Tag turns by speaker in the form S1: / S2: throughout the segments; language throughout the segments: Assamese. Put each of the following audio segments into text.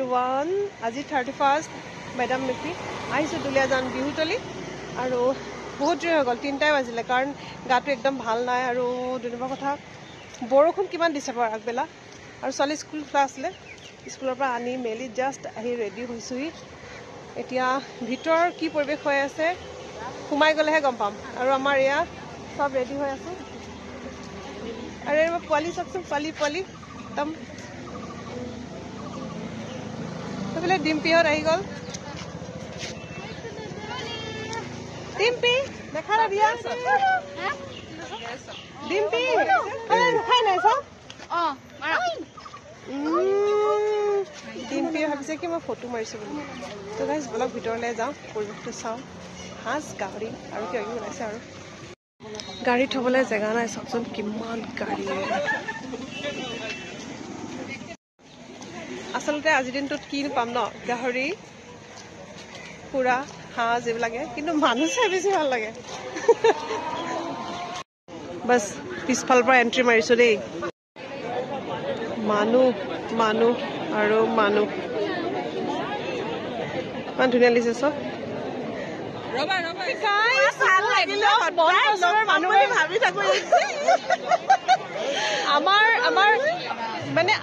S1: everyone. আজি 31st Madam Mipi. আহিছো দুলিয়াজান বিহুতলি আৰু বহুত দেৰি হৈ গ'ল 3টাই বাজিলে কাৰণ গাটো একদম ভাল নাই আৰু দুনিবা কথা বৰষুণ কিমান দিছে বাৰু আগবেলা আৰু ছোৱালী স্কুল ক্লাছ আছিলে স্কুলৰ পৰা আনি মেলি জাষ্ট আহি ৰেডি হৈছোহি এতিয়া ভিতৰ কি পৰিৱেশ হৈ আছে সোমাই গ'লেহে গম পাম আৰু আমাৰ এয়া সব ৰেডি হৈ আছো আৰু এই পোৱালি চাকচোন পোৱালি একদম সেইফালে ডিম্পিহঁত আহি গ'ল ডিম্পি দেখা না দিয়া ডিম্পি খাই নাই চব ডিম্পি ভাবিছে কি মই ফটো মাৰিছোঁ বুলি তো গাইজ বলক ভিতৰলৈ যাওঁ পৰিৱেশটো চাওঁ সাজ গাহৰি আৰু কিবা কিবি ওলাইছে আৰু গাড়ী থ'বলৈ জেগা নাই চাওকচোন কিমান গাড়ী আচলতে আজিৰ দিনটোত কি পাম ন গাহৰি পুৰা সাজ এইবিলাকে কিন্তু মানুহ চাই বেছি ভাল লাগে বাছ পিছফালৰ পৰা এণ্ট্ৰি মাৰিছোঁ দেই মানুহ আৰু মানুহ ইমান ধুনীয়া লাগিছে চব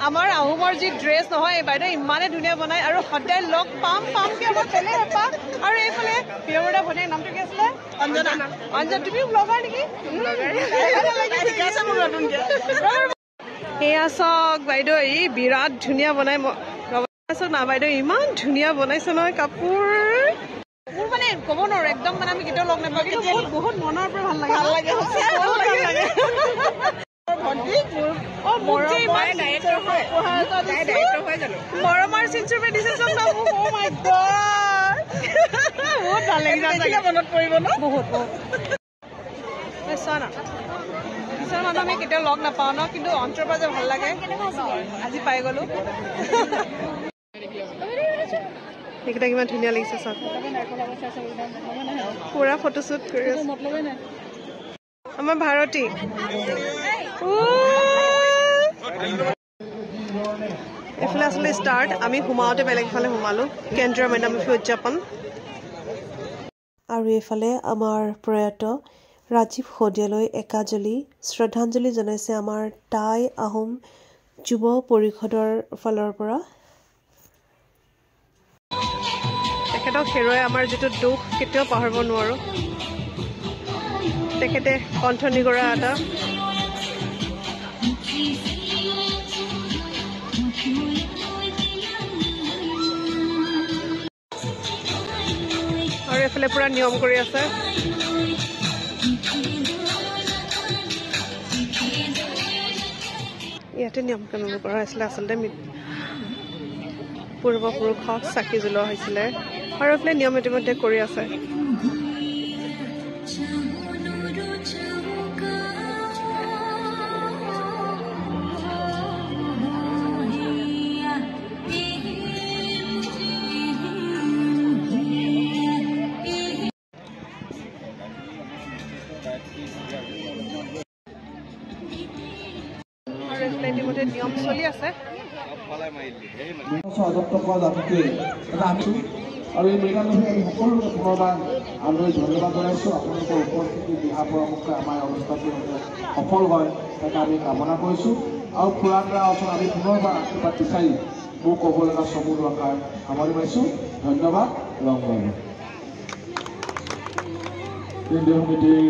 S1: আমাৰ আহোমৰ যি ড্ৰেছ নহয় বাইদেউ ইমানে ধুনীয়া বনাই আৰু সদায় লগ পামকে আমাৰ তেলে হেঁপাহ আৰু এইফালে প্ৰিয়মতা ভনীয়েক নামটো কি আছিলে অঞ্জনা তুমি ব্লগাৰ নেকি এয়া চাওক বাইদেউ এই বিৰাট ধুনীয়া বনাই চাওক না বাইদেউ ইমান ধুনীয়া বনাইছে নহয় কাপোৰ মোৰ মানে ক'ব নোৱাৰো একদম মানে আমি কেতিয়াও লগ নাপাওঁ কিন্তু বহুত মনৰ পৰা ভাল লাগে মৰমৰ চিনচুপে দিছে চব না অ মাই গড বহুত ভাল লাগিছে মনত পৰিব ন বহুত চোৱা না কিছুমান মানুহ আমি কেতিয়াও লগ নাপাওঁ ন কিন্তু অন্তৰৰ পৰা যে ভাল লাগে আজি পাই গ'লো এইকেইটা কিমান ধুনীয়া লাগিছে চব পুৰা ফটোশ্বুট কৰি আছে আমাৰ ভাৰতী এইফালে আচলতে ষ্টাৰ্ট আমি সোমাওঁতে বেলেগ ফালে সোমালোঁ কেন্দ্ৰীয় মেডাম উদযাপন আৰু এইফালে আমাৰ প্ৰয়াত ৰাজীৱ শদিয়ালৈ একাজলি শ্ৰদ্ধাঞ্জলি জনাইছে আমাৰ টাই আহোম যুৱ পৰিষদৰ ফালৰ পৰা তেখেতক হেৰুৱাই আমাৰ যিটো দুখ কেতিয়াও পাহৰিব নোৱাৰোঁ তেখেতে কণ্ঠনি কৰা এটা আৰু এইফালে পুৰা নিয়ম কৰি আছে ইয়াতে নিয়ম কানুন কৰা হৈছিলে আচলতে পূৰ্বপুৰুষক চাকি জ্বলোৱা হৈছিলে আৰু এইফালে নিয়ম ইতিমধ্যে কৰি আছে ইতিমধ্যে নিয়ম চলি আছে
S2: আৰু এই মেঘালয়ে আমি সকলোকে পুনৰবাৰ আন্তৰিক ধন্যবাদ জনাইছোঁ আপোনালোকৰ উপস্থিতি দিহা পৰামৰ্শ আমাৰ অনুষ্ঠানটো সফল হয় তাকে আমি কামনা কৰিছোঁ আৰু খুৰাৰ ওচৰত আমি পুনৰবাৰ আশীৰ্বাদ বিচাৰি মোক ক'ব লগা চমু দৰকাৰ সামৰি মাৰিছোঁ ধন্যবাদ কেন্দ্ৰীয় সমিতিৰ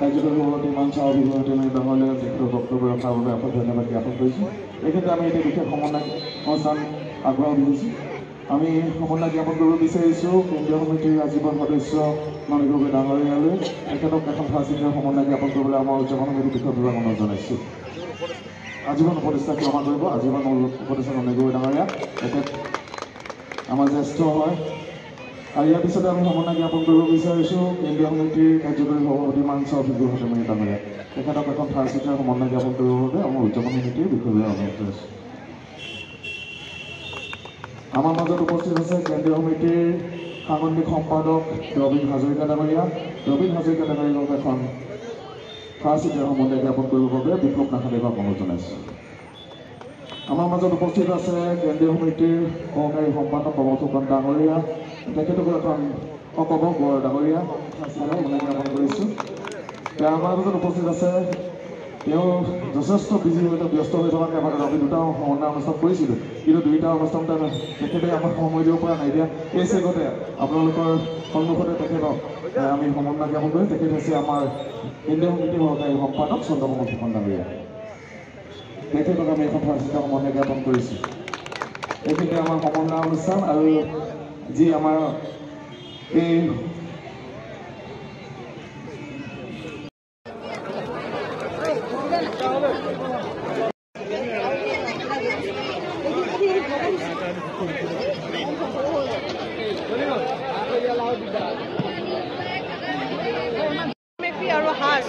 S2: কাৰ্যকৰী সভাপতি মঞ্চ অভিভাৱতী ডাঙৰীয়া তেখেতৰ বক্তব্য ৰখাৰ বাবে আপোনাক ধন্যবাদ জ্ঞাপন কৰিছোঁ এই ক্ষেত্ৰত আমি এতিয়া বিশেষ সমন্বয় অনুষ্ঠান আগবঢ়াব বিচাৰিছোঁ আমি সমন্বয় জ্ঞাপন কৰিব বিচাৰিছোঁ কেন্দ্ৰীয় সমিতিৰ আজীৱন সদস্য মাননীয় গগৈ ডাঙৰীয়ালৈ তেখেতক এখন ফাৰ্চিটৰ সমন্বয় জ্ঞাপন কৰিবলৈ আমাৰ উদযাপন সমিতিৰ বিষয় বিভাগ অনুৰোধ জনাইছোঁ আজীৱন উপদেষ্টা গ্ৰহণ কৰিব আজীৱন উপদেষ্টা মাননীয় গগৈ ডাঙৰীয়া তেখেত আমাৰ জ্যেষ্ঠ হয় আৰু ইয়াৰ পিছতে আমি সমন্বয় জ্ঞাপন কৰিব বিচাৰিছোঁ কেন্দ্ৰীয় সমিতিৰ কাৰ্যকৰী সভাপতি মঞ্চ অভিজ্ঞ ডাঙৰীয়া তেখেতক এখন ফাৰ্চিটৰ সমন্বয় জ্ঞাপন কৰিবৰ বাবে আমাৰ উদযাপন সমিতিৰ বিষয় বিভাগ অনুৰোধ জনাইছোঁ আমাৰ মাজত উপস্থিত আছে কেন্দ্ৰীয় সমিতিৰ সাংগঠনিক সম্পাদক ৰবীন হাজৰিকা ডাঙৰীয়া ডাঙৰীয়াক এখন ফাৰ্চিটৰ সমন্বয় জ্ঞাপন কৰিবৰ বাবে বিপ্লৱ নাথ দেৱক অনুৰোধ জনাইছোঁ আমাৰ মাজত উপস্থিত আছে কেন্দ্ৰীয় সমিতিৰ সহকাৰী সম্পাদক প্ৰবল ফুকন ডাঙৰীয়া, তেখেতকো এখন ক'ব ডাঙৰীয়া মানে জ্ঞাপন কৰিছোঁ। আমাৰ মাজত উপস্থিত আছে, তেওঁ যথেষ্ট বিজি হৈ ব্যস্ত হৈ থকাকে আমি দুটা সমন্বয় অনুষ্ঠান কৰিছিলোঁ, কিন্তু দুইটা অনুষ্ঠানতে তেখেতে আমাক সময় দিব পৰা নাই। এতিয়া এই চেগতে আপোনালোকৰ সন্মুখতে তেখেতক আমি সমন্বয় জ্ঞাপন কৰি, তেখেত হৈছে আমাৰ কেন্দ্ৰীয় সমিতিৰ সহকাৰী সম্পাদক চন্দ্ৰমোহন ফুকন ডাঙৰীয়া। তেখেতক আমি এখন সমন্বয় জ্ঞাপন কৰিছোঁ। তেখেতে আমাৰ সমন্বয় অনুষ্ঠান আৰু যি আমাৰ এই
S1: আৰু হাঁস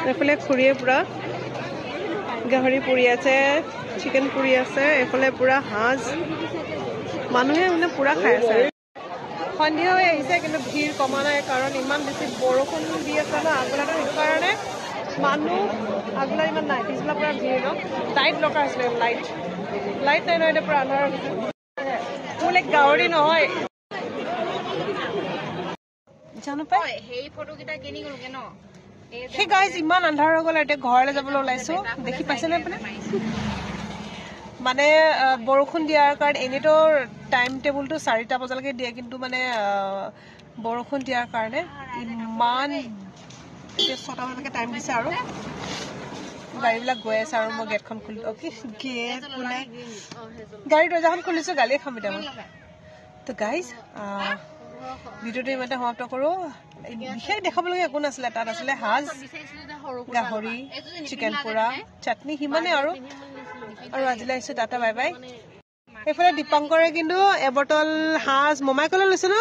S1: এইফালে খুৰীয়ে পুৰা গাহৰি পুৰি আছে, চিকেন পুৰি আছে, এইফালে পুৰা সাজ মানুহে মানে পুৰা খাই আছে। সন্ধিয়া হৈ আহিছে কিন্তু ভিৰ কমা নাই, কাৰণ ইমান বেছি বৰষুণ দি আছে ন আগবেলাটো, সেইটো কাৰণে মানুহ আগবেলা ইমান নাই, পিছবেলা পুৰা ভিৰ ন। লাইট লগাই আছিলে, লাইট নাই ন, এতিয়া পুৰা আন্ধাৰ হৈছে। মোৰ লাইক গাহৰি নহয় জানো পাই সেই গাইজ ইমান আন্ধাৰ হৈ গ'ল। এতিয়া ঘৰলৈ যাবলৈ ওলাইছো, দেখি পাইছেনে আপুনি? মানে বৰষুণ দিয়াৰ কাৰণে এনেইতো টাইম টেবুলটো 4টা বজালৈকে দিয়ে, কিন্তু মানে বৰষুণ দিয়াৰ কাৰণে ইমান 6টা বজালৈকে টাইম দিছে আৰু গাড়ীবিলাক গৈ আছে। আৰু মই গেটখন খুলি গেট বোলে গাড়ীৰ দৰ্জাখন খুলিছো, গালিয়ে খাম এতিয়া মই। তো গাইজ ভিডিঅ'টো ইমানতে সমাপ্ত কৰোঁ। বিশেষ দেখাবলগীয়া একো নাছিলে, তাত আছিলে সাজ, গাহৰি, চিকেন পোৰা, চাটনি, সিমানে আৰু আজিলৈ আহিছোঁ। Tata bye bye. এইফালে দীপাংকৰে কিন্তু এবটল সাজ মোমাইকলৈ লৈছে ন,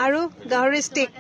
S1: আৰু গাহৰি ষ্টিক।